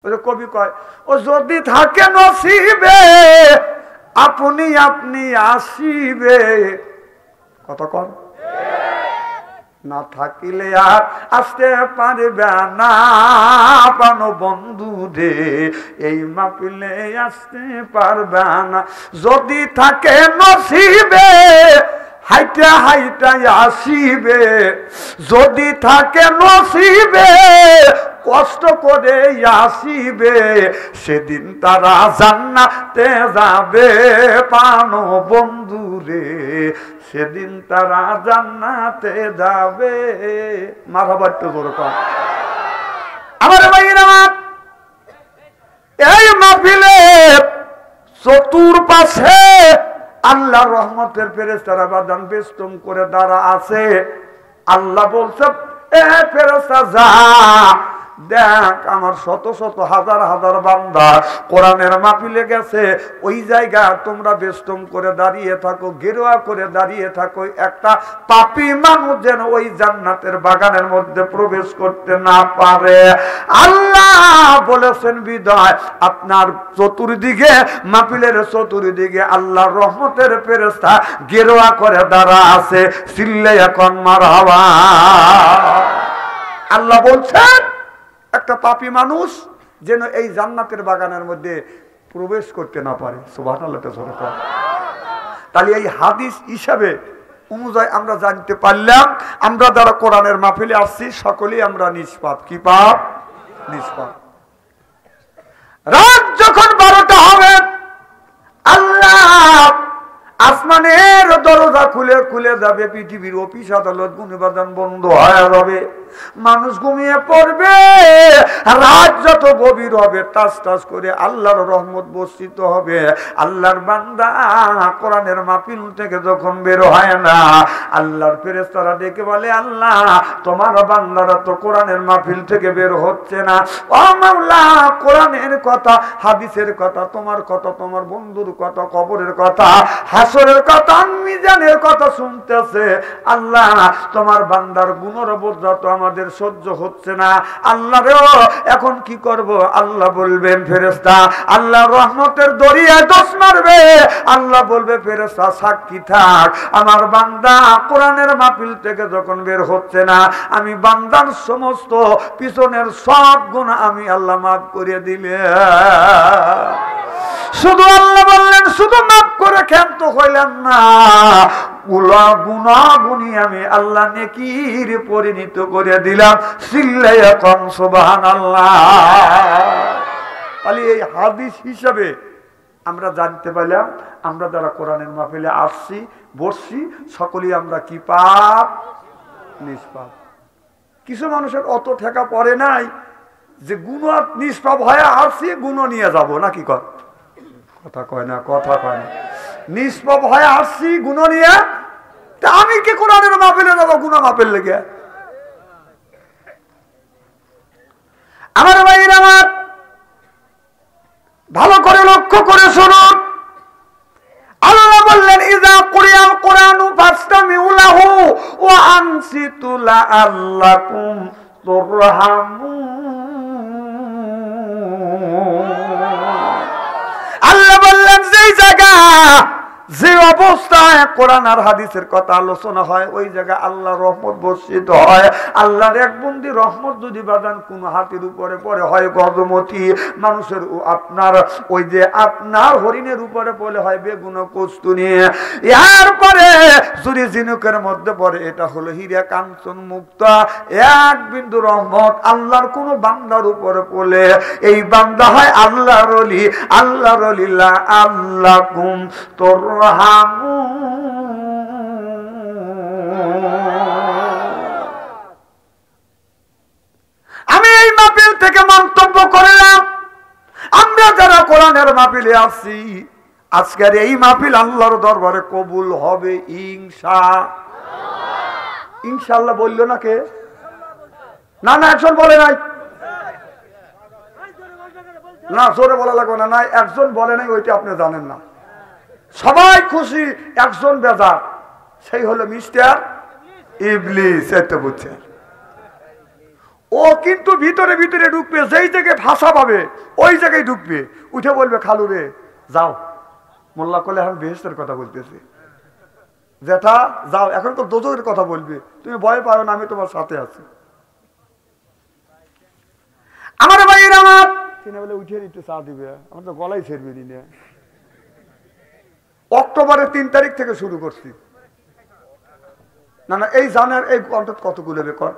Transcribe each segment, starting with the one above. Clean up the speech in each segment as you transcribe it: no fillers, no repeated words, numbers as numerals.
কবি কয় ও যদি থাকে নসিবে আপনি আপনি আসিবে, কত কম না থাকিলে আর আসতে পারবে না পানো বন্ধু রে, এই মাপিলে আসতে পারবে না। যদি থাকে নসিবে হাইটা হাইটা আসিবে, যদি থাকে নসিবে কষ্ট করে আসিবে, সেদিন তারা জান্নাতে যাবে পানো বন্ধু রে, সেদিন তারা জান্নাতে যাবে। মারহাবা একটু জোরে কর। আমার ভাইরা এই মাহফিলে চতুর্পাশে আল্লাহর রহমতের ফেরেশতারা বাদান বেষ্টন করে দাঁড়া আছে। আল্লাহ বলছে এ ফেরেশতা যা দেখ আমার শত শত হাজার হাজার বান্দা কোরআনের মাহফিলে গেছে, ওই জায়গা তোমরা বেষ্টন করে দাঁড়িয়ে থাকো, গেরুয়া করে দাঁড়িয়ে থাকো, একটা পাপী মানুষ যেন ওই জান্নাতের বাগানের মধ্যে প্রবেশ করতে না পারে। আল্লাহ বলেছেন বিদায় আপনার চতুর্দিকে মাহফিলের চতুর্দিকে আল্লাহর রহমতের ফেরেশতা গেরুয়া করে দাঁড়া আছে। চিল্লে এখন মারহাবা। আল্লাহ বলছেন একটা পাপী মানুষ যেন এই জান্নাতের বাগানের মধ্যে প্রবেশ করতে না পারে। সুবহানাল্লাহ। তাহলে এই হাদিস হিসাবে অনুযায়ী আমরা জানতে পারলাম আমরা যারা কোরআনের মাহফিলে আসছি সকলেই আমরা নিষ্পাপ। কি পাপ? নিষ্পাপ। রাত যখন 12টা হবে আল্লাহ আসমানের দরজা খুলে খুলে যাবে, পৃথিবীর অফিস আদালত গুণবাদান বন্ধ হয়ে যাবে, মানুষ ঘুমিয়ে পড়বে। রাত যত গভীর হবে টাস টাস করে আল্লাহর রহমত বর্ষিত হবে। আল্লাহর বান্দা কোরআনের মাহফিল থেকে যখন বের হয় না আল্লাহর ফেরেশতারা ডেকে বলে আল্লাহ তোমার বান্দারা তো কোরআনের মাহফিল থেকে বের হচ্ছে না। ও মাওলা কোরআনের কথা, হাদিসের কথা, তোমার কথা, তোমার বন্ধুর কথা, কবরের কথা, হাসরের কথা, মিজানের কথা শুনতেছে। আল্লাহ তোমার বান্দার গুণর বোঝা তো আমাদের সহ্য হচ্ছে না। আল্লাহ রে এখন কি করব? আল্লাহ বলবেন ফেরেশতা আল্লাহ রহমতের দরিয়ায় দোষ মারবে। আল্লাহ বলবে ফেরেশতা সাক্ষী থাক আমার বান্দা কোরআনের মাহফিল থেকে যখন বের হচ্ছে না আমি বান্দার সমস্ত পিছনের সব গুনাহ আমি আল্লাহ মাফ করে দিলে। শুধু আল্লাহ বললেন শুধু মাফ করে ক্ষান্ত হইলেন না, গুনাহগুনি আমি আল্লাহ নেকির পরিণত করে দিলাম। চিল্লাইয়া কোন সুবহানাল্লাহ। তাহলে এই হাদিস হিসাবে আমরা জানতে পারলাম আমরা যারা কোরআনের মাহফিলে আসছি বসছি সকলেই আমরা কি পাপ? নিষ্পাপ। কিছু মানুষের অত ঠেকা পড়ে নাই যে গুনাহ নিষ্পাপ হয়ে আসছি গুনাহ নিয়ে যাব, নাকি কথা কয় না, কথা কয় না। নিষ্পাপ হয়ে আসছি গুনাহ নিয়ে, তা আমি কি কোরআনের মাহফিলে যাবো গুনাহ মাপের লেগে? আমার ভাইরা আমার ভালো করে লক্ষ্য করে শুনুন। আল্লাহ বললেন ইযা কুরিয়াল কুরআনু ফাসতামিউ লাহু ওয়া আনসিতু লাআল্লাকুম তুরহামুন। আল্লাহ বললেন যেই জায়গা যে অবস্থায় কোরআন আর হাদিসের কথা আলোচনা হয় ওই জায়গায় আল্লাহ রহমত বর্ষিত হয়। আল্লাহর এক বন্দি রহমত যদি বাদান কোন হাতের উপরে পড়ে হয় গজমতি, মানুষের আপনার ওই যে আপনার হরিণের উপরে পড়লে হয় বেগুন কস্তুরি, এরপরে যদি ঝিনুকের মধ্যে পড়ে এটা হলো হীরা কাঞ্চন মুক্তা। এক বিন্দু রহমত আল্লাহর কোন বান্দার উপরে পড়লে এই বান্দা হয় আল্লাহর ওলি। আল্লাহর ওলি লা আল্লাকুম তোর আমি এই মাহফিল থেকে মন্তব্য করলাম আমরা যারা কোরআনের মাহফিলে আসছি আজকের এই মাহফিল আল্লাহর দরবারে কবুল হবে ইনশাআল্লাহ। বললো না কে? না না একজন বলে নাই, না জোরে বলা লাগবে না, না একজন বলে নাই, ওইটা আপনি জানেন না। সবাই খুশি, একজন বেজার, সেই হলো মিস্টার ইবলিস। এত বুঝছেন ও কিন্তু ভিতরে ভিতরে ঢুকবে, যেই জায়গায় ভাষা পাবে ওই জায়গায় ঢুকবে, উঠে বলবে খালু রে যাও। মোল্লা কলে এখন বেহেশতের কথা বলতেছে, যেটা যাও, এখন তো দোজখের কথা বলবে, তুমি ভয় পাও না, আমি তোমার সাথে আছি। আমার ভাইয়ের আমার কিনে বলে উঠিয়ে দিতে চা দিবে, আমার তো গলায় ছেড়বে না। অক্টোবরের 3 তারিখ থেকে শুরু করছি। না না, এই জানার এই অন্তত কতগুলো রেকর্ড।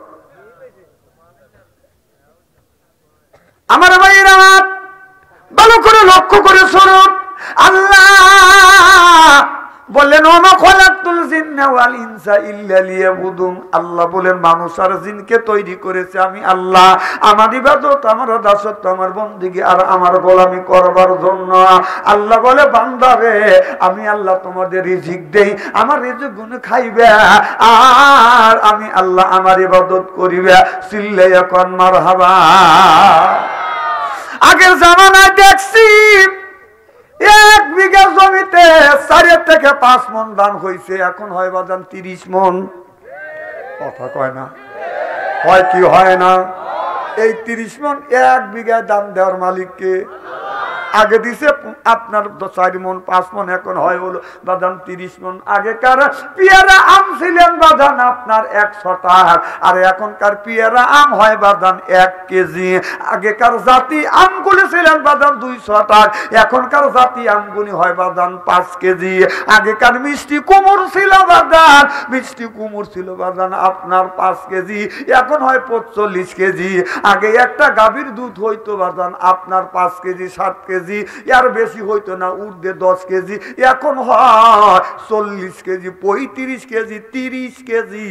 আমার ভাইয়ের আমার ভালো করে লক্ষ্য করে শুনুন। আল্লাহ বললেন ওমা খালাকতুল জিন্না ওয়াল ইনসা ইল্লা লিয়াবুদুন। আল্লাহ বলেন মানুষ আর জিনকে তৈরি করেছে আমি আল্লাহ, আমার ইবাদত, আমার দাসত্ব, আমার বন্দেগী আর আমার গোলামি করবার জন্য। আল্লাহ বলে বান্দারে আমি আল্লাহ তোমাদের রিজিক দেই, আমার রিজিক গুণ খাইবে আর আমি আল্লাহ আমার ইবাদত করিবে। চিল্লাইয়া কোন মারহাবা। আগের জামানায় দেখছি 1 বিঘা জমিতে 4 থেকে 5 মন ধান হয়েছে, এখন হয় বাজান 30 মন। কথা কয় না, হয় কি হয় না? এই 30 মন 1 বিঘায় দাম দেওয়ার মালিককে। আগে দিছে আপনার 4 মন 5 মন, এখন হয় হলো বাদান 30 মন। আগেকার পেয়ারা আম ছিলেন বাদান আপনার 100 টাকা, আর এখনকার পেয়ারা আম হয় বাদান 1 কেজি। আগেকার জাতি আমগুলি ছিলেন বাদান 200 টাকা, এখনকার জাতি আমগুলি হয় বাদান 5 কেজি। আগেকার মিষ্টি কুমড় ছিল বাদান, মিষ্টি কুমড় ছিল বাদান আপনার 5 কেজি, এখন হয় 45 কেজি। আগে একটা গাভীর দুধ হইতো বাদান আপনার 5 কেজি 7 কেজি, আর বেশি হইতো না, ঊর্ধ্বে 10 কেজি, এখন হয় 40 কেজি 35 কেজি 30 কেজি।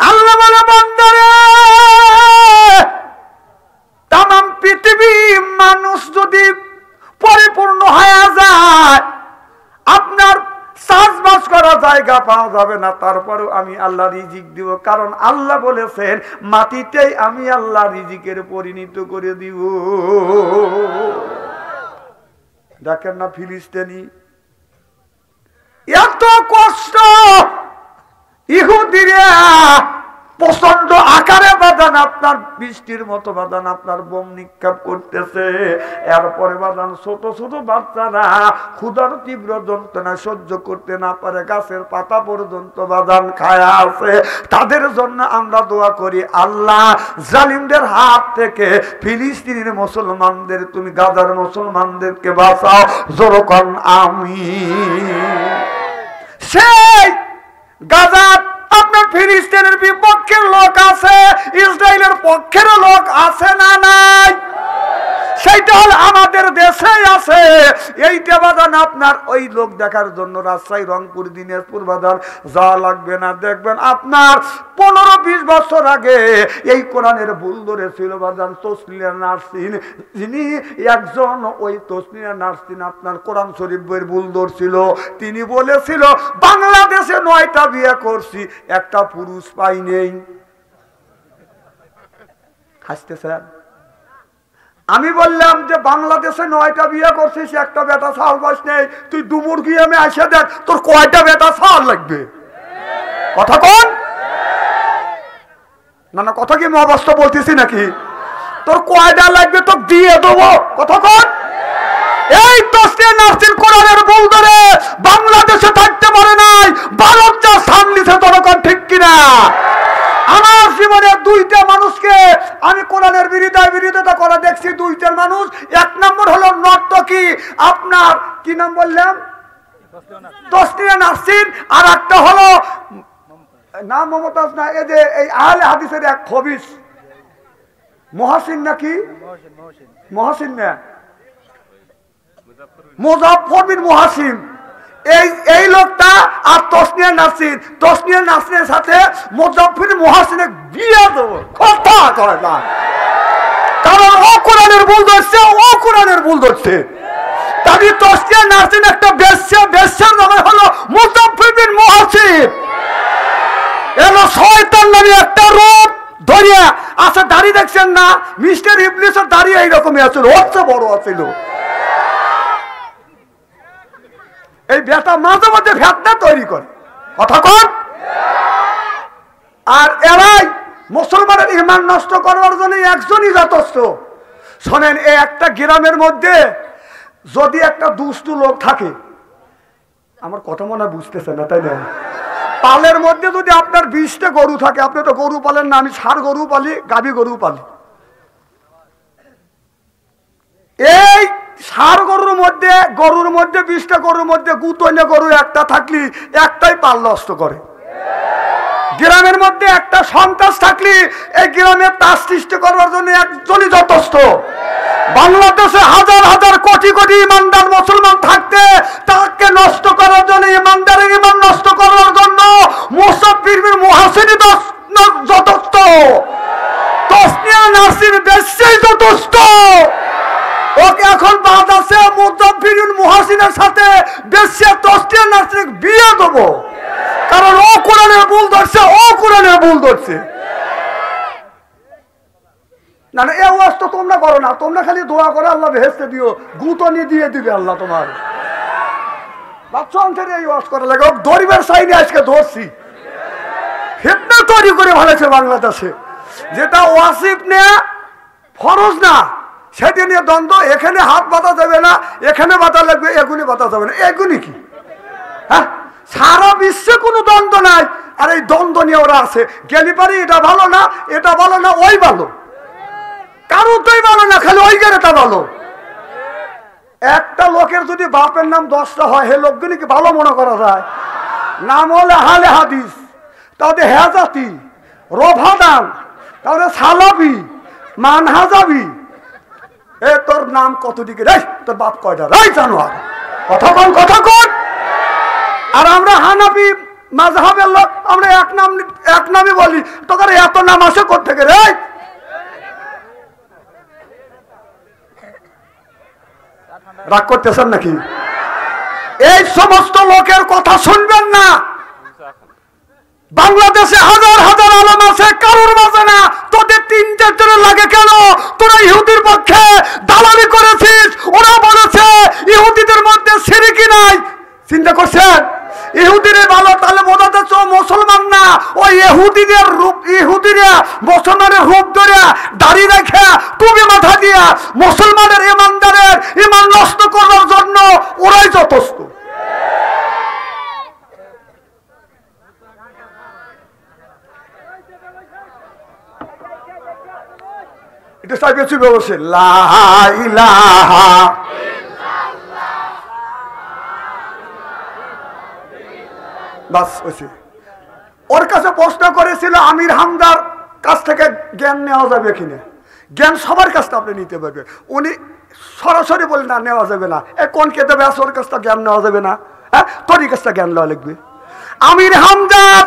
আল্লাহ বলে বান্দারে তামাম পৃথিবী মানুষ যদি পরিপূর্ণ হয়ে যায়, আপনার চাষবাস করা জায়গা পাওয়া যাবে না, তারপরেও আমি আল্লাহ রিজিক দিব। কারণ আল্লাহ বলেছেন মাটিতেই আমি আল্লাহ রিজিকের পরিণত করে দিব। দেখেন না ফিলিস্তিনি এত কষ্ট, ইহুদিরা প্রচন্ড আকারে বাদান আপনার বৃষ্টির মতো বাদান আপনার বোম নিক্ষেপ করতেছে। এরপরে বাদান ছোট ছোট বাচ্চারা ক্ষুধার তীব্র যন্ত্রণা সহ্য করতে না পারে গাছের পাতা পর্যন্ত বাদান খায়া আছে। তাদের জন্য আমরা দোয়া করি আল্লাহ জালিমদের হাত থেকে ফিলিস্তিনের মুসলমানদের, তুমি গাজার মুসলমানদেরকে বাঁচাও। জোরকন আমিন। সেই গাজার আপনার ফিলিস্তিনের বিপক্ষের লোক আছে, ইসরায়েলের পক্ষের লোক আছে না নাই? সেইটা হল আমাদের দেশেই আছে। এইটা বাদান আপনার ওই লোক দেখার জন্য রাজশাহী, রংপুর, দিনাজপুর বাদান যাওয়া লাগবে না। দেখবেন আপনার 15-20 বছর আগে এই কোরআনের ভুল ধরেছিল বাদান তসলিয়া নার্সিন, যিনি একজন ওই তসলিয়া নার্সিন আপনার কোরআন শরীফ বইয়ের ভুল ধরছিল। তিনি বলেছিল বাংলাদেশে 9টা বিয়ে করছি, একটা পুরুষ পাই নেই। হাসতেছেন? আমি বললাম যে বাংলাদেশে 9টা বিয়ে করছিস, একটা বেটা সাল বাস নেই, তুই ডুমুর গিয়ে আমি আসে দেখ তোর কয়টা বেটা সাল লাগবে। কথা কোন না না, কথা কি মহাবাস্তব বলতেছি নাকি? তোর কয়টা লাগবে তো দিয়ে দেবো। কথা কোন? এই তসলিয়া নার্সিন কোরআনের ভুল ধরে বাংলাদেশে থাকতে পারে নাই, ভারত যা সামলিছে তখন ঠিক কিনা? আমার জীবনে 2টা মানুষকে আমি কোরআনের বিরোধিতা করা দেখছি। 2টার মানুষ, 1 নম্বর হলো নর্তকী আপনার কি নাম বললাম তসলিয়া নার্সিন, আর একটা হলো নাম মমতাজ না, এই যে এই আহলে হাদিসের এক খবিস মহাসিন নাকি মহাসিন না মুজাফফর বিন মুহাসিন, এই লোকটা আর তসলিয়া নার্সিন, তসলিয়া নার্সিনের সাথে মুজাফফর মুহাসিনের বিয়ে দেবো। কথা কয় না, কারণ ও কোরআনের ভুল ধরছে, ও কোরআনের ভুল ধরছে। তাই তসলিয়া নার্সিন একটা বেশ্যার নাম হলো মুজাফফর বিন মুহাসিন। এলো শয়তান নামে একটা রূপ ধরিয়া আছে। দাড়ি দেখছেন না? মিস্টার ইবলিসের দাড়ি এইরকমই আছিল, হচ্ছে বড় আছিল। এই বেটা মাঝে মাঝে ভেতনা তৈরি করে। কথা কন। আর এরাই মুসলমানের ঈমান নষ্ট করার জন্য একজনই যথেষ্ট। শোনেন, এই একটা গ্রামের মধ্যে যদি একটা দুষ্টু লোক থাকে, আমার কথা মনে হয় বুঝতেছে না, তাই না? পালের মধ্যে যদি আপনার 20টা গরু থাকে, আপনি তো গরু পালেন না, আমি ষাঁড় গরু পালি, গাভী গরু পালি। এই ষাঁড় গরুর মধ্যে 20টা গরুর মধ্যে গুতইলে গরু একটা থাকলি একটাই পাল নষ্ট করে। গ্রামের মধ্যে একটা সন্ত্রাস থাকলে এই গ্রামে তার সৃষ্টি করার জন্য একজনই যথেষ্ট। বাংলাদেশে হাজার হাজার কোটি কোটি ইমানদার মুসলমান থাকতে তাকে নষ্ট করার জন্য, ইমানদারের ইমান নষ্ট করার জন্য মুসাফির মুহাসিন যথেষ্ট, তসনিয়া নাসির বেশি যথেষ্ট। ওকে এখন বাদ আছে মুসাফির মুহাসিনের সাথে বেশি তসনিয়া নাসির বিয়ে দেবো, কারণ ও কোরআনের ভুল ধরছে, না না, এই ওয়াজ তো তোমরা করো না, তোমরা খালি দোয়া করে আল্লাহ বেহেশতে দিও, গুতনি দিয়ে দিবে আল্লাহ তোমার। বাচ্চা অন্তরে এই ওয়াজ করা লাগে, গরিবের সাইনে আজকে ধরছি, ফিতনা তৈরি করে ভালোছে বাংলাদেশে। যেটা ওয়াজিব না, ফরজ না, সেটা নিয়ে দ্বন্দ্ব। এখানে হাত বাঁধা যাবে না, এখানে বাঁধা লাগবে, এগুলি বাঁধা যাবে না। এগুলি কি? হ্যাঁ, সারা বিশ্বে কোনো দ্বন্দ্ব নাই, আর এই দ্বন্দ্ব নিয়ে ওরা আছে। গেলি পারি এটা ভালো না, এটা ভালো না, ওই ভালো, কারোটাই ভালো না, খালি ওই গেলেটা ভালো। একটা লোকের যদি বাপের নাম 10টা হয়, হে লোকগুলি কি ভালো মনে করা যায়? নাম হলে হালে হাদিস, তাহলে হেজাতি, রভাদান, তাহলে সালাবি, মানহাজাবি। এ তোর নাম কত দিকে রে? তোর বাপ কয়টা রে? জানোয়ার, কথা কন। আর আমরা হানাফি মাযহাবের লোক, আমরা এক নামই বলি। তোর এত নাম আসে কোত্থেকে রে? রাগ করতেছেন নাকি? এই সমস্ত লোকের কথা শুনবেন না। বাংলাদেশে হাজার হাজার আলেম আছে, কারোর মাঝে না। তোদের 3-4 জনের লাগে কেন? তোরা ইহুদির পক্ষে দালালি করেছিস। ওরা বলেছে ইহুদিদের মধ্যে শিরকি নাই। চিন্তা করছেন? ইহুদিরে ভালো, তাহলে বোঝা যাচ্ছে মুসলমান না। ওই ইহুদিদের রূপ, ইহুদিরা মুসলমানের রূপ ধরে দাড়ি রেখে টুপি মাথা দিয়া মুসলমানের ইমানদারের ইমান নষ্ট করার জন্য ওরাই যথেষ্ট। এটা চাইবে চুপে বসে লা ইলাহা বাস হয়েছে। ওর কাছে প্রশ্ন করেছিল আমির হামদার কাছ থেকে জ্ঞান নেওয়া যাবে কিনা। জ্ঞান সবার কাছ থেকে আপনি নিতে পারবে। উনি সরাসরি বলেন না, নেওয়া যাবে না। কোন কেতাবে আছে ওর কাছ থেকে জ্ঞান নেওয়া যাবে না? হ্যাঁ, তোরই কাছ থেকে জ্ঞান নেওয়া লাগবে। আমির হামদার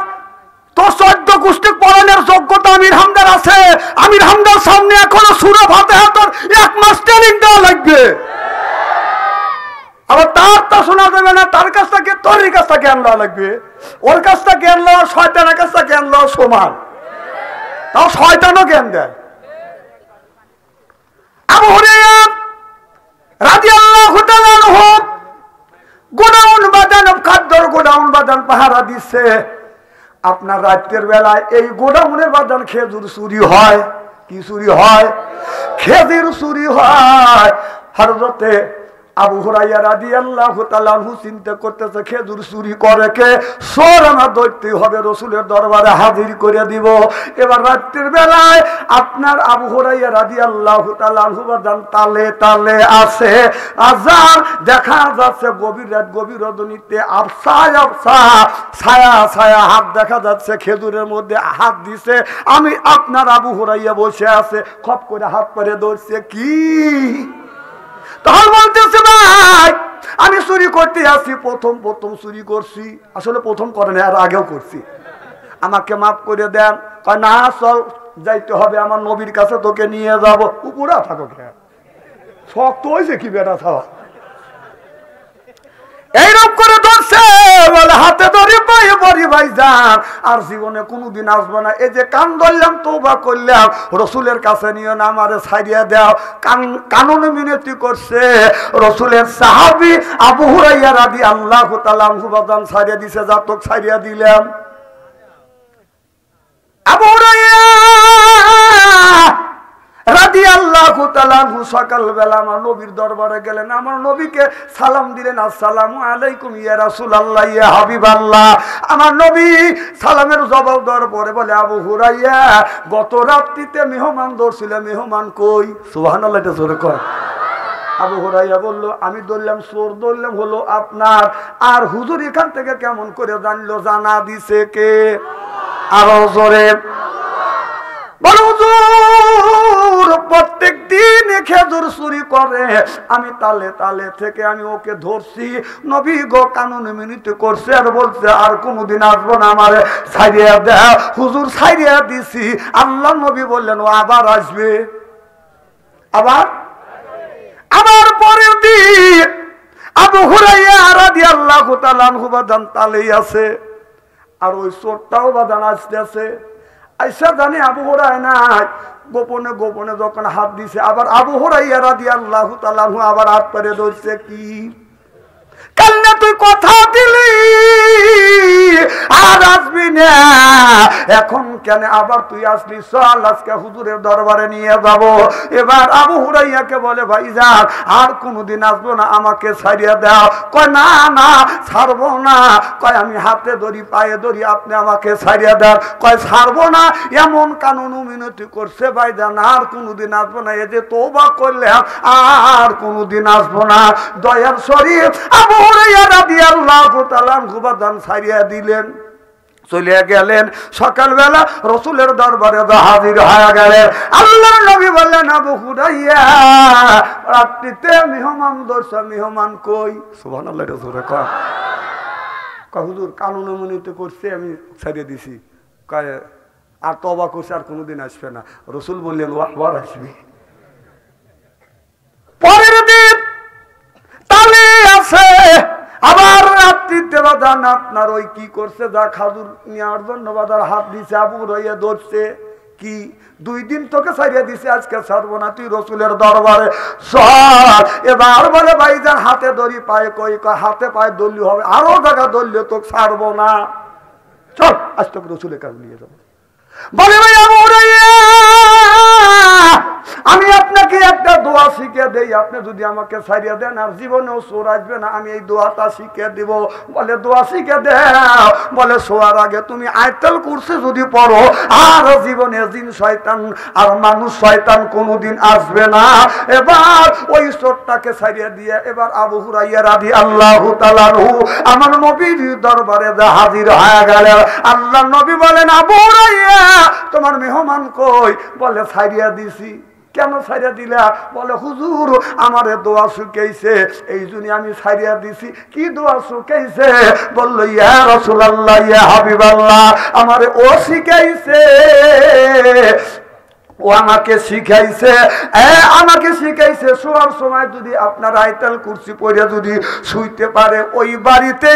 তো 14 গোষ্ঠী পড়ানোর যোগ্যতা আমির হামদার আছে। আমির হামদার সামনে এখনো সূরা ফাতিহা তোর 1 মাস ট্রেনিং দেওয়া লাগবে। আবার তার তা শোনা যাবে না, তার কাছ থেকে তোর কাছ থেকে জ্ঞান লওয়া লাগবে। ওর কাছ থেকে জ্ঞান লওয়া শয়তানের কাছ থেকে জ্ঞান লওয়া সমান, তাও শয়তানও জ্ঞান দেয়। আবু হুরায়রা রাদিয়াল্লাহু তাআলা আনহু গোডাউন বাদান, খাদ্যর গোডাউন বাদান পাহারা দিচ্ছে। আপনার রাতের বেলায় এই গোডাউনের বাদান খেজুর চুরি হয়। কি চুরি হয়? খেজুর চুরি হয়। হযরতে আবু হুরায়রা রাদিয়াল্লাহু তাআলা আনহু চিন্তা করতেছে খেজুর চুরি করে কে? চোর আমার ধরতে হবে, রসুলের দরবারে হাজির করে দিব। এবার রাতের বেলায় আপনার আবু হুরায়রা রাদিয়াল্লাহু তাআলা আনহু বাদান তালে তালে আছে। আজান দেখা যাচ্ছে গভীর রাত, গভীর রজনীতে আবসায় আবসা ছায়া ছায়া হাত দেখা যাচ্ছে, খেজুরের মধ্যে হাত দিছে। আমি আপনার আবু হুরায়রা বসে আছে, খপ করে হাত পরে ধরছে। কি তখন বলতেছে ভাই আমি চুরি করতে আসছি, প্রথম চুরি করছি। আসলে প্রথম করে না, আর আগেও করছি, আমাকে মাফ করে দেন। কয় না, চল যাইতে হবে, আমার নবীর কাছে তোকে নিয়ে যাবো। উপরা থাকো, শক্ত হয়েছে কি বেটা থাক। এইরকম করে ধরছে, বলে হাতে ধরে পায়ে পরি ভাই যান, আর জীবনে কোনোদিন আসবো না। এই যে কান ধরলাম, তওবা করলাম, রসুলের কাছে নিয়ে না, আমারে ছাড়িয়ে দাও। কানুন মিনতি করছে। রসুলের সাহাবী আবু হুরায়রা রাদিয়াল্লাহু তাআলা আনহু বাদান ছাড়িয়ে দিছে, যা তোকে ছাড়িয়ে দিলাম। আবু হুরায়রা রাদিয়াল্লাহু তাআলা আনহু সকালবেলা আমার নবীর দরবারে গেলেন, আমার নবীকে সালাম দিলেন, আসসালামু আলাইকুম ইয়া রাসূলুল্লাহ ইয়া হাবিবাল্লাহ। আমার নবী সালামের জবাব দেওয়ার পরে বলে, আবু হুরাইয়া গত রাত্রিতে মেহমান ধরছিল, মেহমান কই? সুবহানাল্লাহ, এটা জোরে কর। আবু হুরাইয়া বলল, আমি ধরলাম চোর, ধরলাম হলো আপনার। আর হুজুর এখান থেকে কেমন করে জানলো? জানা দিছে কে? আরো জোরে বলো। হুজুর প্রত্যেক দিন খেজুর চুরি করে, আমি তালে তালে থেকে আমি ওকে ধরছি, নবী গো কানুন মিনিতে করছে আর বলছে আর কোনোদিন আসবো না, আমার ছাইরিয়া দেয়। হুজুর ছাইরিয়া দিছি। আল্লাহ নবী বললেন ও আবার আসবে। আবার পরের দিন আবু হুরাইরা রাদিয়াল্লাহু তাআলা আনহু বাদান তালেই আছে, আর ওই চোরটাও বাদান আসতেছে। আইসা জানি আবু হুরায়রা নাই, গোপনে গোপনে যখন হাত দিছে, আবার আবু হুরাইরা রাদিয়াল্লাহু তাআলা আনহু আবার হাত পেরে ধরছে। কি কালনে তুই কথা দিলি আর আসবি না, এখন কেন আবার তুই আসলি? চল আজকে হুজুরের দরবারে নিয়ে যাব। এবার আবু হুরাইরাকে বলে, ভাইজান আর কোনোদিন আসবো না, আমাকে ছাড়িয়ে দাও। কয় না না ছাড়বো না। কয় আমি হাতে ধরি পায়ে ধরি, আপনি আমাকে ছাড়িয়ে দেন। কয় ছাড়বো না, এমন কানুন মিনতি করছে ভাইজান আর কোনোদিন আসবো না, এই যে তওবা করলাম আর কোনোদিন আসবো না। দয়ার শরীফ আবু হুরাইরা রাদিয়াল্লাহু তাআলা আনহু বাদান ছাড়িয়ে দিলেন, চলে গেলেন। সকালবেলা রসুলের দরবারে হাজির হয়ে গেলেন। আল্লাহর নবী বললেন, আবু হুরাইরা রাত্রিতে মেহমান ধরছে, মেহমান কই? সুবহানাল্লাহ, এটা জোরে কয়। হুজুর কানুন মিনতি করছে, আমি ছাড়িয়ে দিছি। কয় আর তওবা করছে আর কোনোদিন আসবে না। রসুল বললেন ও আবার আসবে। পরের দিন তালে আছে, আবার রাত্রিতে বাদান আপনার ওই কি করছে, যা খাজুর নেওয়ার জন্য বাদার হাত দিছে, আবু হুরাইরা ধরছে। কি 2 দিন তোকে ছাড়িয়ে দিছে, আজকে ছাড়বো না, তুই রসুলের দরবারে চল। এবার বলে ভাইজান হাতে দড়ি পায়ে কই? হাতে পায়ে দলীয় হবে, আরো জায়গা দলীয়, তোকে ছাড়বো না, চল আজ তোকে রসুলের কাছে নিয়ে যাবো। বলে ভাই আবু হুরাইরা আমি আপনাকে একটা দোয়া শিখে দেই, আপনি যদি আমাকে ছাড়িয়ে দেন আর জীবনেও চোর আসবে না, আমি এই দোয়াটা শিখে দিব। বলে দোয়া শিখে দাও। বলে শোয়ার আগে তুমি আয়াতুল কুরসি যদি পড়ো আর জীবনে জিন শয়তান আর মানুষ শয়তান কোনোদিন আসবে না। এবার ওই চোরটাকে ছাড়িয়ে দিয়ে এবার আবু হুরাইরা রাদিয়াল্লাহু তাআলা আনহু আমার নবীর দরবারে হাজির হয়ে গেলেন। আল্লাহর নবী বলেন, আবু হুরাইরা তোমার মেহমান কই? বলে ছাড়িয়ে দিছি। কেন ছাড়িয়ে দিলা? বলে হুজুর আমারে দোয়া শিখাইছে, এই জন্য আমি ছাড়িয়ে দিছি। কি দোয়া শিখাইছে? বলল ইয়া রাসূলুল্লাহ ইয়া হাবিবাল্লাহ, আমারে ও শিখাইছে, ও আমাকে শিখাইছে, আমাকে শিখাইছে শোয়ার সময় যদি আপনার আয়াতুল কুরসি পড়ে যদি শুইতে পারে ওই বাড়িতে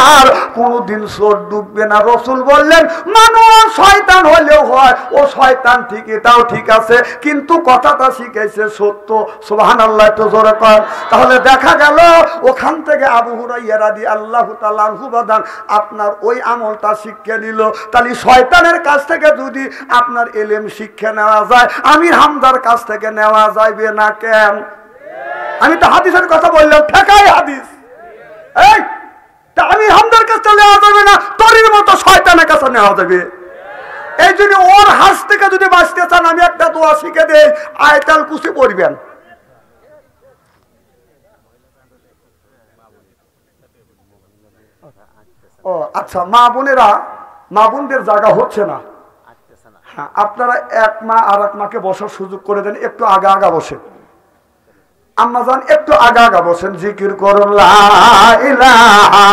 আর কোনোদিন চোর ঢুকবে না। রাসূল বললেন, মানুষ শয়তান হলেও হয়, ও শয়তান ঠিক, এটাও ঠিক আছে, কিন্তু কথাটা শিখাইছে সত্য। সুবহানাল্লাহ, তো জোরে কর। তাহলে দেখা গেল ওখান থেকে আবু হুরাইরা রাদিয়াল্লাহু তাআলা আনহু বাদান আপনার ওই আমলটা শিক্ষা নিল। তাহলে শয়তানের কাছ থেকে যদি আপনার ইলম শিক্ষা নেওয়া আমির হামদার কাছ থেকে নেওয়া যাইবে না কেন? আমি তো হাদিসের কথা বললাম, ঠেকাই হাদিস। এই আমির হামদার কাছে নেওয়া যাবে না, তোর মতো শয়তানের কাছে নেওয়া যাবে। এই জন্য ওর হাত থেকে যদি বাঁচতে চান আমি একটা দোয়া শিখে দেই, আয়াতুল কুরসি পড়বেন। ও আচ্ছা, মা বোনেরা, মা বোনদের জায়গা হচ্ছে না, হ্যাঁ আপনারা এক মা আর এক মাকে বসার সুযোগ করে দেন, একটু আগা আগা বসেন। আম্মা জান একটু আগা আগা বসেন, জিকির করুন লা ইলাহা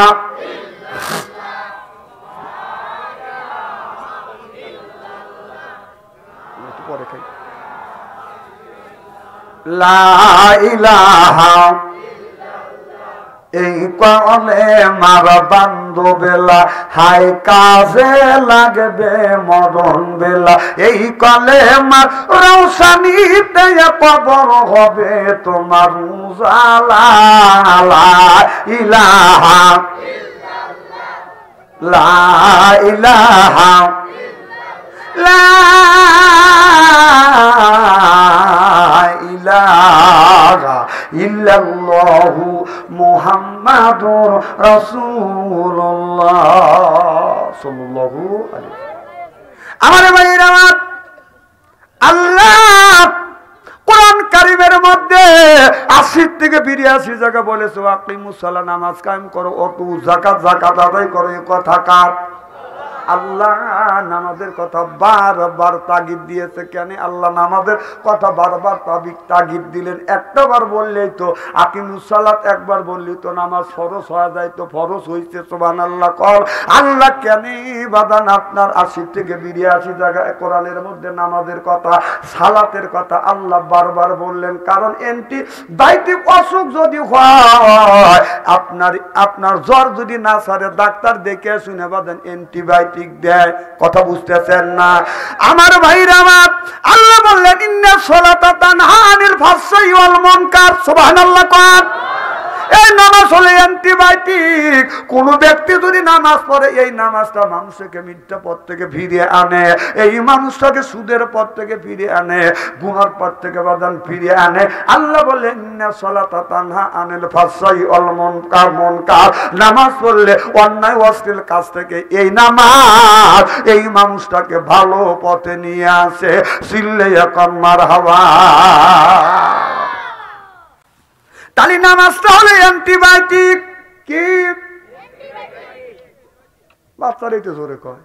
লা ইলাহা, এই কলে মার বান্ধবেলা হাই কাজে লাগবে মরণ বেলা, এই কলে মার রৌশনীতে কবর হবে তোমার উজালা। লা ইলাহা লা ইলাহা লা ইলাহা ইল্লাল্লাহু মুহাম্মাদুর রাসূলুল্লাহ সাল্লাল্লাহু আলাইহি। আমার ভাইরা আমার, আল্লাহ কোরআন কারীমের মধ্যে ৮০ থেকে ৮২ জায়গা বলেছে আকিমুস সালাহ, নামাজ কায়েম করো, অতু যাকাত আদায় করো। এই কথা কার? আল্লাহ নামাজের কথা বারবার তাগিদ দিয়েছে। কেন আল্লাহ নামাজের কথা বারবার তাগিদ দিলেন? একটা বার বললেই তো আকিমুস সালাত, একবার বললেই তো নামাজ ফরজ হয়ে যায়, তো ফরজ হইছে। সুবহানাল্লাহ কর। আল্লাহ কেন বাদান আপনার ৮০ থেকে ৮২ জায়গায় কোরআনের মধ্যে নামাজের কথা, সালাতের কথা আল্লাহ বারবার বললেন? কারণ অ্যান্টিবায়োটিক অসুখ যদি হয়, আপনার জ্বর যদি না সারে, ডাক্তার দেখে শুনে বাদান অ্যান্টিবায়োটিক দেয়। কথা বুঝতেছেন না আমার ভাইরা আমার? আল্লাহ বললেন ইন্নাস সালাতা তানহা আনিল ফাহশাই ওয়াল মুনকার। সুবহানাল্লাহ কর। এই নামাজ হলো অ্যান্টিবায়োটিক। কোন ব্যক্তি যদি নামাজ পড়ে, এই নামাজটা মানুষকে মিথ্যা পথ থেকে ফিরিয়ে আনে, এই মানুষটাকে সুদের পথ থেকে ফিরিয়ে আনে, গুনার পথ থেকে বাদান ফিরিয়ে আনে। আল্লাহ বললেন ইন্নাস সালাতা তানহা আনিল ফাহশাই ওয়াল মুনকার। নামাজ পড়লে অন্যায় অশ্লীল কাজ থেকে এই নামাজ এই মানুষটাকে ভালো পথে নিয়ে আসে। সিল্লাইয়া কর মারহাবা। তাহলে নামাজটা হলো অ্যান্টিবায়োটিক। কি বাচ্চারা একটু জোরে কয়,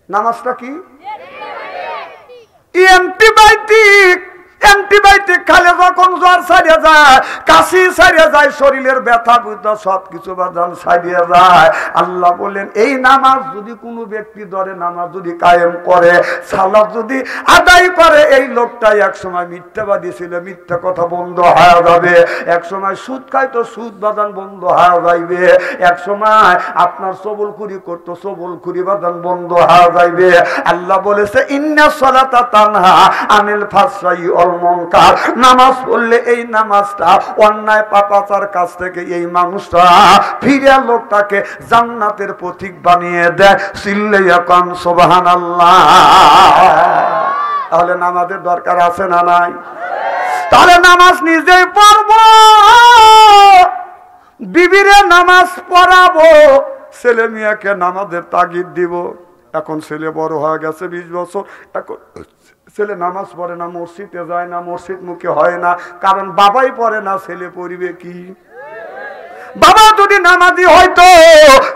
নামাজটা কি? অ্যান্টিবায়োটিক। অ্যান্টিবায়োটিক খালে যখন জ্বর সারিয়ে যায়, কাশি সারিয়ে যায়, শরীরের ব্যথা বুদ্ধা সবকিছু বাদান সারিয়ে যায়। আল্লাহ বলেন এই নামাজ যদি কোনো ব্যক্তি ধরে, নামাজ যদি কায়েম করে, সালাত যদি আদায় করে, এই লোকটাই একসময় মিথ্যাবাদী ছিল, মিথ্যা কথা বন্ধ হয়ে যাবে। একসময় সুদ খাইতো, সুদ বাদান বন্ধ হয়ে যাইবে। একসময় আপনার সবলখুরি করতো, সবলখুরি বাদান বন্ধ হয়ে যাইবে। আল্লাহ বলেছে ইন্নাস সালাতা তানহা আনিল ফাহশাই ওয়াল মুনকার। নামাজ পড়লে এই নামাজটা অন্যায় পাপাচার কাছ থেকে এই মানুষটা ফিরে লোকটাকে জান্নাতের পথিক বানিয়ে দেয়। সিল্লাইয়া কান সুবহানাল্লাহ। তাহলে নামাজের দরকার আছে না নাই? তাহলে নামাজ নিজেই পড়বো, বিবিরে নামাজ পড়াবো, ছেলে মেয়েকে নামাজের তাগিদ দিব। এখন ছেলে বড় হয়ে গেছে 20 বছর, এখন ছেলে নামাজ পড়ে না, মসজিদে যায় না, মসজিদ মুখে হয় না। কারণ বাবাই পড়ে না, ছেলে পড়িবে কি? বাবা যদি নামাজি হয়তো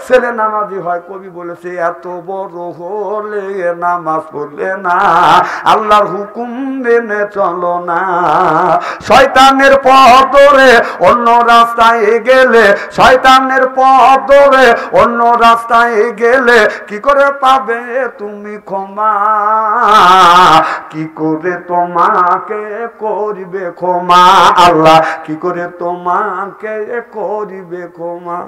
ছেলে নামাজি হয়। কবি বলেছে এত বড় হলে নামাজ পড়লে না, আল্লাহর হুকুম মেনে চলো না। শয়তানের পথ ধরে অন্য রাস্তায় গেলে, শয়তানের পথ ধরে অন্য রাস্তায় গেলে কি করে পাবে তুমি ক্ষমা? কি করে তোমাকে করবে ক্ষমা? আল্লাহ কি করে তোমাকে করবে ক্ষমা?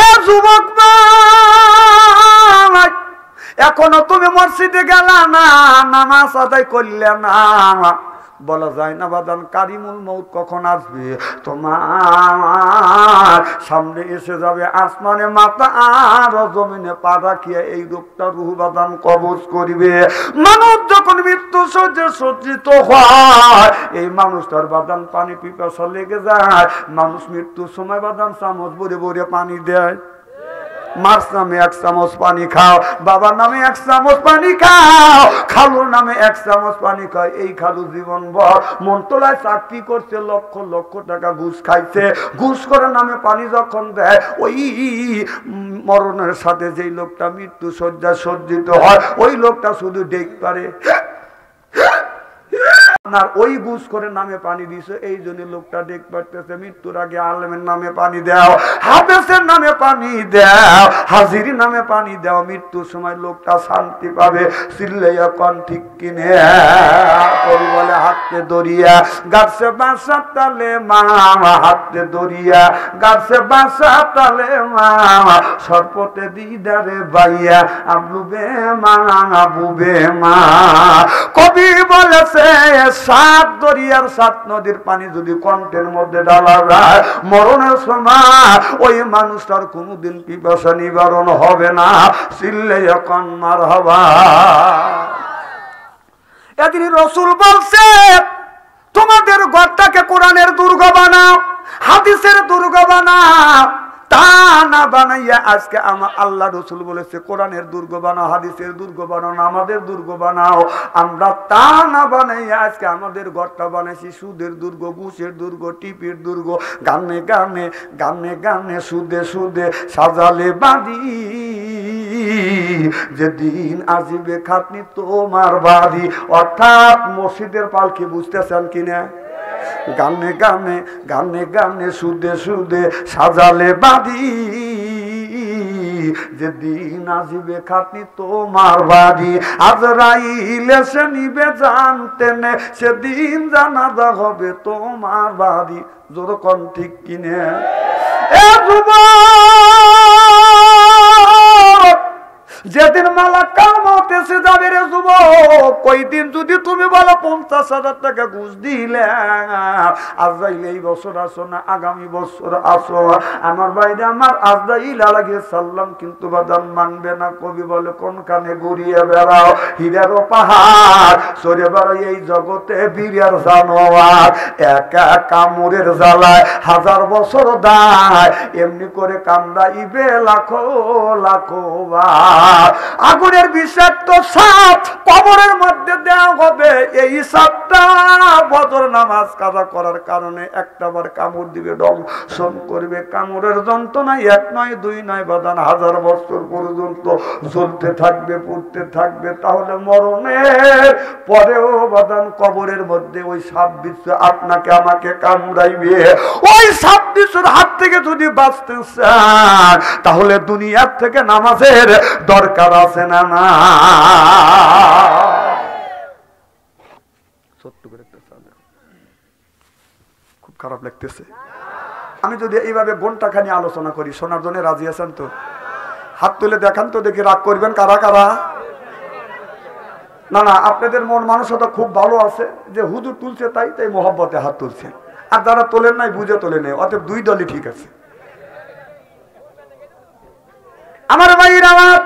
এ যুবক এখনো তুমি মসজিদে গেলা না, নামাজ আদায় করলে না। বলা যায় না বাদান কারিমুল মউত কখন আসবে? তোমার সামনে এসে যাবে, আসমানে মাথা আর জমিনে পা রাখিয়ে এই রূপটা রুহ বাদান কবজ করিবে। মানুষ যখন মৃত্যু সহ্যে সজ্জিত হয়, এই মানুষটার বাদান পানি পিপাসা লেগে যায়। মানুষ মৃত্যুর সময় বাদান চামচ ভরে ভরে পানি দেয়। মার নামে 1 চামচ পানি খাও, বাবার নামে 1 চামচ পানি খাও, খালুর নামে 1 চামচ পানি খাও। এই খালু জীবন ভর মনতলায় চাকরি করছে, লক্ষ লক্ষ টাকা ঘুষ খাইছে। ঘুষ করে নামে পানি যখন দেয়, ওই মরণের সাথে যেই লোকটা মৃত্যু শয্যা সজ্জিত হয়, ওই লোকটা শুধু ডেক পারে। আপনার ওই ঘুষ করে নামে পানি দিছে, এই জন্য লোকটা ডেক পারতেছে। মৃত্যুর আগে আলেমের নামে পানি দাও, হাফেজের নামে পানি দাও, হাজিরি নামে পানি দাও। মৃত্যুর সময় লোকটা শান্তি পাবে। চিল্লাইয়া কোন ঠিক কিনে কবি বলে হাতে দরিয়া গাছে বাসা তালে মামা, হাতে দরিয়া গাছে বাসা তালে মামা, সরপতে দিদারে বাইয়া আবলুবে মা বুবে মা। কবি বলেছে 7 দরিয়ার 7 নদীর পানি যদি কণ্ঠের মধ্যে ডালা যায়, মরণের সময় ওই মানুষটার কোনোদিন পিপাসা নিবারণ হবে না। চিল্লাইয়া কান মারহাবা। এদিন রাসূল বলছে বানাও, তা না বানাইয়া আজকে আমার আল্লাহ রসুল বলেছে কোরআনের দুর্গ বানাও, হাদিসের দুর্গ বানাও, নামাজের দুর্গ বানাও। আমরা তা না বানাইয়া আজকে আমাদের ঘরটা বানাইছি সুদের দুর্গ, ঘুষের দুর্গ, টিপির দুর্গ, গানে গানে গানে গানে সুদে সুদে সাজালে বাড়ি, যেদিন আসিবে খাটনি তোমার বাড়ি। অর্থাৎ মসজিদের পালকি, বুঝতেছেন কিনা? গানে গানে গানে গানে সুদে সুদে সাজালে বাড়ি, যেদিন আসিবে খাটনি তোমার বাড়ি। আজরাইল এসে নিবে জানতে নে, সেদিন জানাজা হবে তোমার বাড়ি। যেরকম ঠিক কিনে এ যুবক, যেদিন মালাকাল মউত এসে যাবে রে যুবক, ওই দিন যদি তুমি বলো 50,000 টাকা ঘুষ দিলে, আজরাইল এই বছর আসো না আগামী বছর আসো, আমার বাইরে আমার আজরাইল আলাইহিস সালাম কিন্তু বাদান মানবে না। কবি বলে কোন কানে ঘুরিয়ে বেড়াও, হীরার পাহাড় সরে বেড়াও এই জগতে বীরের জানোয়ার, একা কামড়ের জ্বালায় 1000 বছর দায়, এমনি করে কামড়াইবে লাখো লাখো বার। আগুনের বিষাক্ত সাপ কবরের মধ্যে দেওয়া হবে, এই সাপটা বদর নামাজ কাজা করার কারণে একটাবার কামড় দিবে, দংশন করবে। কামড়ের যন্ত্রণা 1 নয় 2 নয় বাদান 1000 বছর পর্যন্ত জ্বলতে থাকবে, পুড়তে থাকবে। তাহলে মরণের পরেও বাদান কবরের মধ্যে ওই সাপ বিচ্ছু আপনাকে আমাকে কামড়াইবে। ওই সাপ বিচ্ছুর হাত থেকে যদি বাঁচতে চান তাহলে দুনিয়ার থেকে নামাজের দরকার আছে না? না, ছোট্ট করে খুব খারাপ লাগতেছে। আমি যদি এইভাবে ঘন্টাখানি আলোচনা করি, শোনার জন্য রাজি আছেন তো? হাত তুলে দেখান তো দেখি, রাগ করবেন কারা কারা? না না, আপনাদের মন মানসিকতা খুব ভালো আছে যে হুজুর তুলছে তাই তাই মহব্বতে হাত তুলছে, আর যারা তোলেন নাই বুঝে তোলে নেই, অতএব 2 দলই ঠিক আছে। আমার ভাইয়ের আমার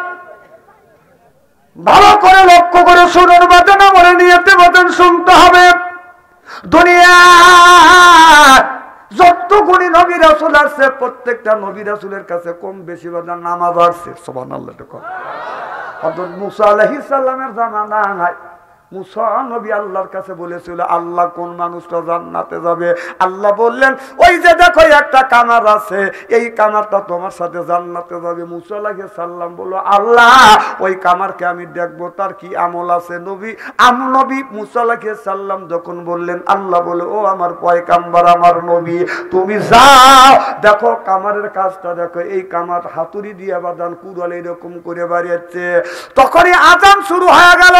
ভালো করে লক্ষ্য করে শুনুন, বাতেন আমার নিয়তে বাতেন শুনতে হবে। দুনিয়া যতগুলি নবী রাসূল আছে, প্রত্যেকটা নবী রাসূলের কাছে কম বেশি বাদান নামাজ আছে। সুবহানাল্লাহ। হযরত মুসা আলাইহিস সালামের জামানায় মুসা নবী আল্লাহর কাছে বলেছিল, আল্লাহ কোন মানুষটা জান্নাতে যাবে? আল্লাহ বললেন, ওই যে দেখো একটা কামার আছে, এই কামারটা তোমার সাথে জান্নাতে যাবে। মুসা আলাইহিস সালাম বলল, আল্লাহ ওই কামারকে আমি দেখবো, তার কি আমল আছে? নবী মুসা আলাইহিস সালাম যখন বললেন, আল্লাহ বলে, ও আমার পয়গাম্বর, আমার নবী, তুমি যাও দেখো কামারের কাজটা দেখো। এই কামার হাতুড়ি দিয়ে বাদান কুড়াল এরকম করে বাড়িয়েছে। তখনই আজান শুরু হয়ে গেল।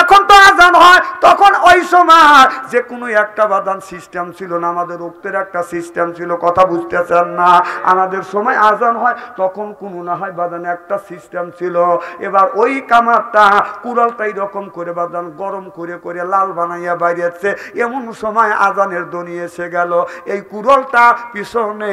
এখন তো আজান হয়, তখন ওই সময় যে কোনো একটা বাদান সিস্টেম ছিল না, আমাদের উক্তের একটা সিস্টেম ছিল, কথা বুঝতেছেন না? আমাদের সময় আজান হয় তখন কোনো না হয় বাদানে একটা সিস্টেম ছিল। এবার ওই কামারটা কুড়ালটা এইরকম করে বাদান গরম করে করে লাল বানাইয়া বাইরেছে। এমন সময় আজানের ধ্বনি এসে গেল, এই কুড়ালটা পিছনে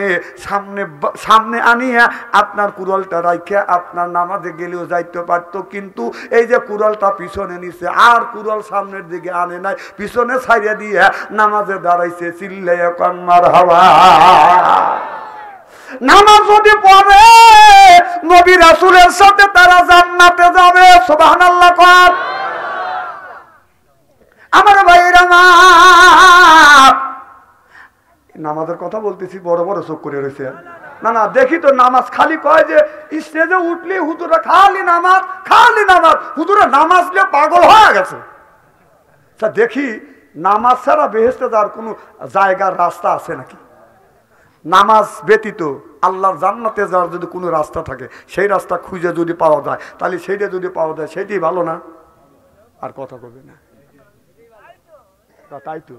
সামনে আনিয়া আপনার কুড়ালটা রাইখে আপনার নামাজে গেলেও যাইতে পারতো, কিন্তু এই যে কুড়ালটা পিছনে নিছে আর কুড়াল সামনের দিকে আনে নাই, পিছনে ছাইড়া দিয়ে নামাজে দাঁড়াইছে। চিল্লাইয়া কোন মারহাবা। নামাজ যদি পড়ে নবী রাসূলের সাথে তারা জান্নাতে যাবে। সুবহানাল্লাহ। কোন আমার ভাইরা, নামাজের কথা বলতেছি, বড় বড় চোখ করে রয়েছে। না না, দেখি তো নামাজ খালি কয় যে স্টেজে উঠলি হুজুরা খালি নামাজ, খালি নামাজ, হুজুরা নামাজ নিয়ে পাগল হয়ে গেছে। দেখি নামাজ ছাড়া বেহেশতে যাওয়ার কোনো জায়গার রাস্তা আছে নাকি? নামাজ ব্যতীত আল্লাহর জান্নাতে যাওয়ার যদি কোনো রাস্তা থাকে, সেই রাস্তা খুঁজে যদি পাওয়া যায়, তাহলে সেইটা যদি পাওয়া যায় সেটাই ভালো না? আর কথা কবে না, তাই তো।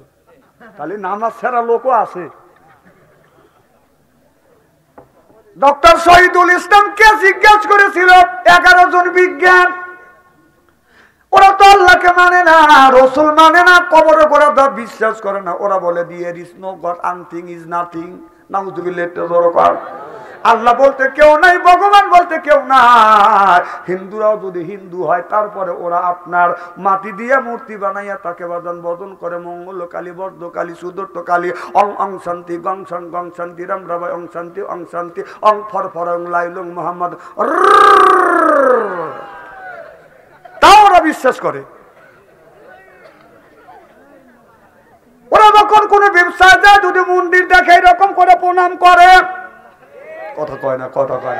তাহলে নামাজ ছাড়া লোকও আছে। ডক্টর শহীদুল ইসলামকে জিজ্ঞেস করেছিল 11 জন বিজ্ঞান, ওরা তো আল্লাহকে মানে না, রসুল মানে না, কবরে করে বিশ্বাস করে না। ওরা বলে, there is no God, anything is nothing। নাউযুবিল্লাহ। আল্লাহ বলতে কেউ নাই, ভগবান বলতে কেউ নাই। হিন্দুরাও যদি হিন্দু হয় তারপরে ওরা আপনার মাটি দিয়ে মূর্তি বানাইয়া তাকে বাদন বদন করে মঙ্গল কালী, বর্ধ কালী, সুদর্ত কালী, অং অং শান্তি, গং সং গং শান্তি, রাম রাবাই অং শান্তি, অং শান্তি, অং ফর ফর অং লাইলং মোহাম্মদ, তাও ওরা বিশ্বাস করে। ওরা যখন কোন ব্যবসায় যায় যদি মন্দির দেখে এরকম করে প্রণাম করে, কথা কয় না, কথা কয়।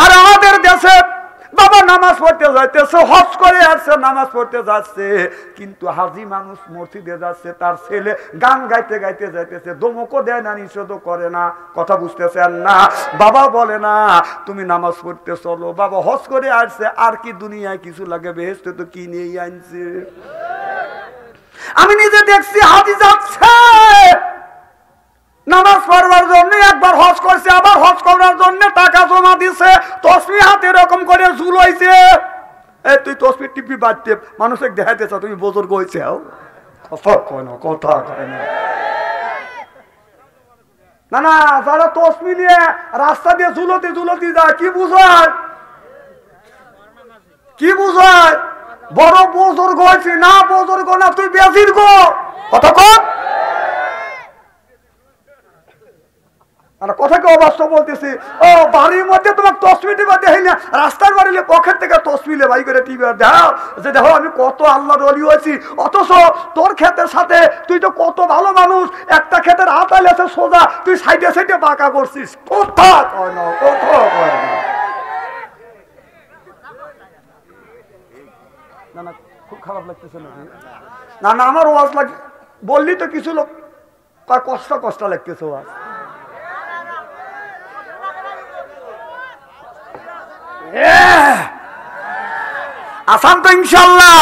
আর আমাদের দেশে বাবা নামাজ পড়তে যাইতেছে, হজ করে আসছে, নামাজ পড়তে যাচ্ছে, কিন্তু হাজি মানুষ মসজিদে যাচ্ছে, তার ছেলে গান গাইতে গাইতে যাইতেছে, দমকও দেয় না, নিষেধও করে না। কথা বুঝতেছেন না? বাবা বলে না তুমি নামাজ পড়তে চলো, বাবা হজ করে আসছে, আর কি দুনিয়ায় কিছু লাগে, বেহেশতে তো কি নিয়ে আনছে। আমি নিজে দেখছি হাজি যাচ্ছে নামাজ পড়বার জন্য, একবার হজ করছে, আবার হজ করার জন্য টাকা জমা দিছে, তসবি হাতে এরকম করে ঝুলাইছে। এই তুই তসবি টিপি বাড়তে মানুষকে দেখাইতেছ তুমি বুজুর্গ হয়েছে, কথা কয় না, কথা কয় না। না না, যারা তসবি নিয়ে রাস্তা দিয়ে ঝুলতে ঝুলতে যায়, কি বুঝায়, কি বুঝায়? বড় বুজুর্গ হয়েছি না, বুজুর্গ না, তুই বেজির্গ, কথা কর। কথাকে অবাস্তব বলতেছি। ও বাড়ির মধ্যে তোমার তসবি টিপা দেখি না, রাস্তার বাড়িলে পকেট থেকে তসবিলে ভাই করে টিপে দাও যে দেখো আমি কত আল্লাহর ওলি হয়েছি, অথচ তোর ক্ষেতের সাথে তুই তো কত ভালো মানুষ, একটা ক্ষেতের আতাল আছে সোজা, তুই সাইডে সাইডে বাঁকা করছিস। কথা কয় না, কথা কয় না। না না, খুব খারাপ লাগতেছে নাকি? না না, আমার ওয়াজ লাগে বললি তো কিছু লোক কষ্ট কষ্ট লাগতেছে ওয়াজ। আসান তো ইনশাল্লাহ।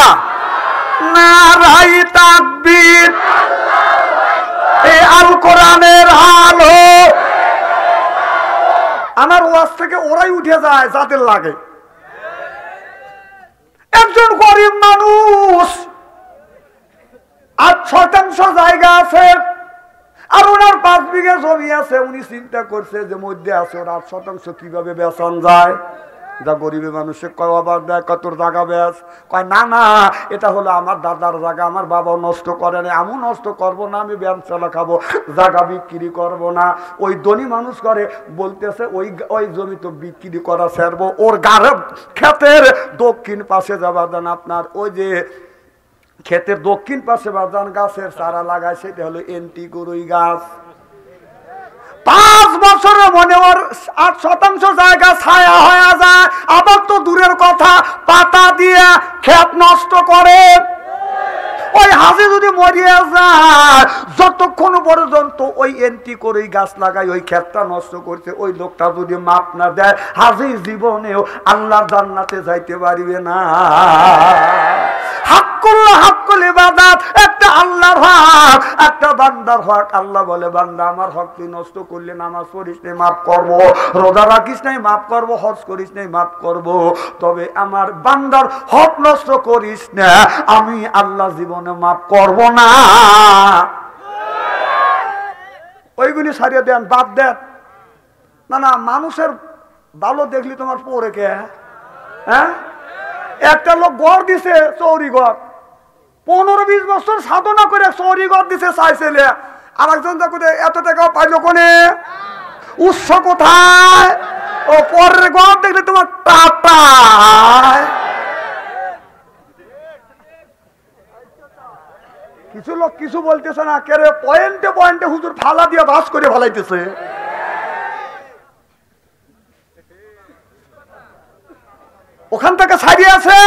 নারাই তাকবীর, এই আল কোরআনের আলো। আমার ওয়াজ থেকে ওরাই উঠে যায় যাদের লাগে। একজন গরিব মানুষ, 8% জায়গা আছে, আর ওনার 5 বিঘা জমি আছে। উনি চিন্তা করছে যে মধ্যে আছে ওর 8% কিভাবে বেচন যায়। যা গরিবের মানুষে কয় আবার দেয় কত জায়গা বেচ, কয় না না এটা হলো আমার দাদার জায়গা, আমার বাবা নষ্ট করে না, আমি নষ্ট করবো না, আমি ব্যায়াম চালা খাবো, জায়গা বিক্রি করবো না। ওই ধনী মানুষ করে বলতেছে ওই জমি তো বিক্রি করা ছাড়বো, ওর গাড়ে ক্ষেতের দক্ষিণ পাশে যাবার দেন আপনার ওই যে ক্ষেতের দক্ষিণ পাশে বাজান গাছের চারা লাগায়, সেটা হলো এন্টি গরুই গাছ। 5 বছরের মনে ওর 8% জায়গা ছায়া হয়ে যায়। আবার তো দূরের কথা, পাতা দিয়ে ক্ষেত নষ্ট করে। ওই হাজি যদি মরিয়া যায়, যতক্ষণ পর্যন্ত ওই এন্টি করে গাছ লাগাই ওই ক্ষেতটা নষ্ট করছে, ওই লোকটা যদি মাপ না দেয়, হাজি জীবনেও আল্লাহর জান্নাতে যাইতে পারবে না। একটা আল্লাহর হক, একটা বান্দার হক। আল্লাহ বলে বান্দা আমার হক তুই নষ্ট করলে, নামাজ পড়িস নাই মাফ করবো, রোজা রাখিস নাই মাফ করবো, হজ করিস নাই মাফ করবো, তবে আমার বান্দার হক নষ্ট করিস না, আমি আল্লাহ জীবনে মাফ করব না। ওইগুলি সারিয়ে দেন, বাদ দেন। না না, মানুষের ভালো দেখলি তোমার পরে কে? হ্যাঁ, একটা লোক গড় দিছে চৌরি গড়, 15-20 বছর সাধনা করে চৌরি গড় দিছে চাইছিলে, আর একজন এত টাকা পাইলো কোনে? উৎস কোথায়? ও পরের গড় দেখলে তোমার টাটায়। কিছু লোক কিছু বলতেছে না, কে রে পয়েন্টে পয়েন্টে হুজুর ফালা দিয়ে বাস করে ফালাইতেছে। ওখান থেকে ছাড়িয়ে আছে।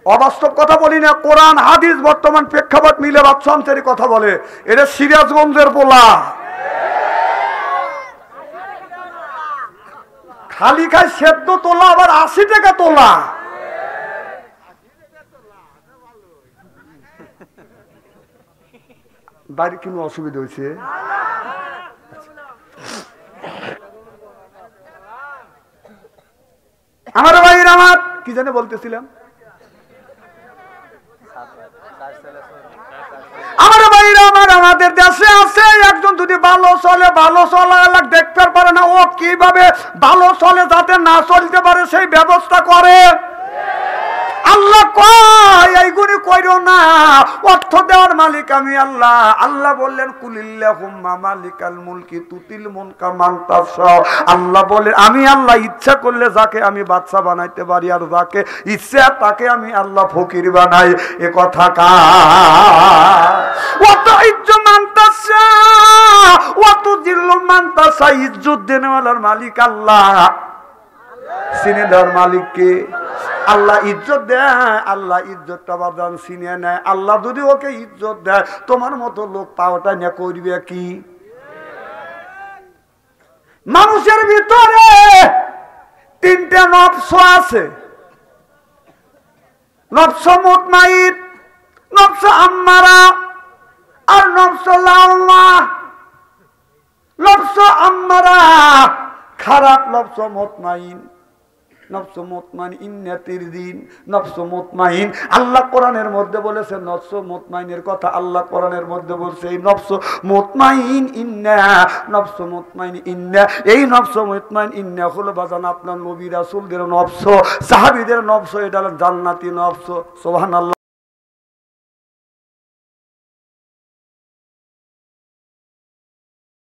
অবাস্তব কথা বলি না, কোরআন হাদিস বর্তমান প্রেক্ষাপট মিলে বাচ্চান্তরি কথা বলে। এটা সিরাজগঞ্জের পোলা, খালি খায় সেদ্ধ তোলা, আবার 80 টাকা তোলা। বাড়ি কোনো অসুবিধা হয়েছে? আমার ভাইয়ের আমার কি জানে বলতেছিলাম, আমার ভাইয়ের আমার আমাদের দেশে আছে একজন যদি ভালো চলে, ভালো চলা দেখতে পারে না, ও কিভাবে ভালো চলে যাতে না চলতে পারে সেই ব্যবস্থা করে। আল্লাহ কয় এইগুলি কইরো না, অর্থ দেওয়ার মালিক আমি আল্লাহ। আল্লাহ বললেন কুলিল্লাহুম্মা মালিকাল মুলকি তুতিল মুলকা মান তাশা। আল্লাহ বলেন আমি আল্লাহ ইচ্ছা করলে যাকে আমি বাদশা বানাইতে পারি, আর যাকে ইচ্ছা তাকে আমি আল্লাহ ফকির বানাই। এ কথা কার? অত ইজ্জত মান তাশা, অত জিল্লু মান তাশা। ইজ্জত দেনেওয়ালার মালিক আল্লাহ, সিনে দেওয়ার মালিক কে? আল্লাহ ইজ্জত দেয়, আল্লাহ ইজ্জতটা বাদান সিনে নেয়। আল্লাহ যদি ওকে ইজ্জত দেয়, তোমার মতো লোক পাওয়াটা নিয়ে করবে কি? মানুষের ভিতরে তিনটে নফস আছে, নফস মুতমাইন, নফস আম্মারা আর নফস লাওমা। নফস আম্মারা খারাপ, নফস মুতমাইন, নফস মুতমাইন ইন্নাতির দিন, নফস মুতমাইন। আল্লাহ কোরআনের মধ্যে বলেছে নফস মুতমাইনের কথা। আল্লাহ কোরআনের মধ্যে বলছে এই নফস মুতমাইন ইন্না, নফস মুতমাইন ইন্না। এই নফস মুতমাইন ইন্না হলো বাজান আপনার নবী রাসূলদের নফস, সাহাবীদের নফস। এটা হলো জান্নাতি নফস। সুবহানাল্লাহ।